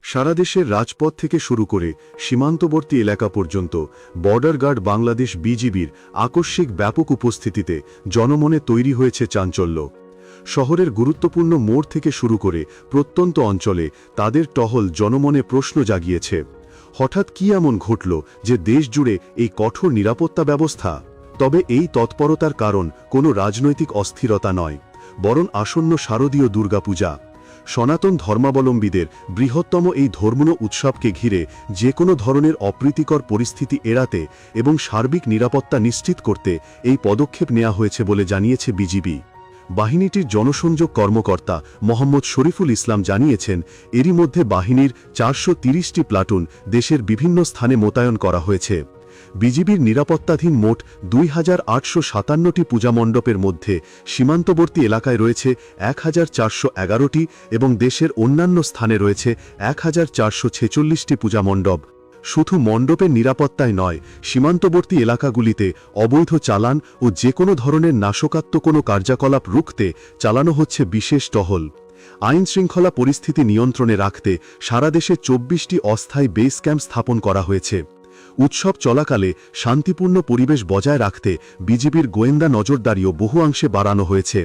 সারা দেশের রাজপথ থেকে শুরু করে সীমান্তবর্তী এলাকা পর্যন্ত বর্ডার গার্ড বাংলাদেশ বিজিবির আকস্মিক ব্যাপক উপস্থিতিতে জনমনে তৈরি হয়েছে চাঞ্চল্য। শহরের গুরুত্বপূর্ণ মোড় থেকে শুরু করে প্রত্যন্ত অঞ্চলে তাদের টহল জনমনে প্রশ্ন জাগিয়েছে। হঠাৎ কি এমন ঘটল যে দেশ জুড়ে এই কঠোর নিরাপত্তা ব্যবস্থা? তবে এই তৎপরতার কারণ কোনো রাজনৈতিক অস্থিরতা নয়, বরং আসন্ন শারদীয় দুর্গাপূজা। সনাতন ধর্মাবলম্বীদের বৃহত্তম এই ধর্মীয় উৎসবকে ঘিরে যে কোনো ধরনের অপ্রীতিকর পরিস্থিতি এড়াতে এবং সার্বিক নিরাপত্তা নিশ্চিত করতে এই পদক্ষেপ নেওয়া হয়েছে বলে জানিয়েছে বিজিবি। বাহিনীটির জনসংযোগ কর্মকর্তা মোহাম্মদ শরীফুল ইসলাম জানিয়েছেন, এরই মধ্যে বাহিনীর 430টি প্লাটুন দেশের বিভিন্ন স্থানে মোতায়েন করা হয়েছে। বিজিবির নিরাপত্তাধীন মোট 2857টি পূজামণ্ডপের মধ্যে সীমান্তবর্তী এলাকায় রয়েছে 1411টি এবং দেশের অন্যান্য স্থানে রয়েছে 1446টি পূজামণ্ডপ। শুধু মণ্ডপের নিরাপত্তায় নয়, সীমান্তবর্তী এলাকাগুলিতে অবৈধ চালান ও যে কোনো ধরনের নাশকাত্মক কোনো কার্যকলাপ রুখতে চালানো হচ্ছে বিশেষ টহল। আইনশৃঙ্খলা পরিস্থিতি নিয়ন্ত্রণে রাখতে সারা দেশে 24টি অস্থায়ী বেস ক্যাম্প স্থাপন করা হয়েছে। উৎসব চলাকালে শান্তিপূর্ণ পরিবেশ বজায় রাখতে বিজিবির গোয়েন্দা নজরদারিও বহু অংশে বাড়ানো হয়েছে।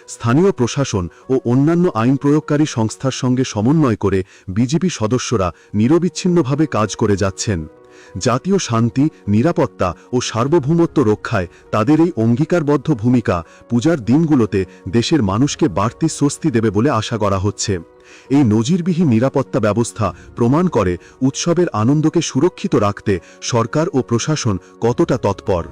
স্থানীয় প্রশাসন ও অন্যান্য আইন প্রয়োগকারী সংস্থার সঙ্গে সমন্বয় করে বিজিবি সদস্যরা নিরবিচ্ছিন্নভাবে কাজ করে যাচ্ছেন। জাতীয় শান্তি, নিরাপত্তা ও সার্বভৌমত্ব রক্ষায় তাদের এই অঙ্গীকারবদ্ধ ভূমিকা পূজার দিনগুলোতে দেশের মানুষকে বাড়তি স্বস্তি দেবে বলে আশা করা হচ্ছে। এই নজিরবিহীন নিরাপত্তা ব্যবস্থা প্রমাণ করে উৎসবের আনন্দকে সুরক্ষিত রাখতে সরকার ও প্রশাসন কতটা তৎপর।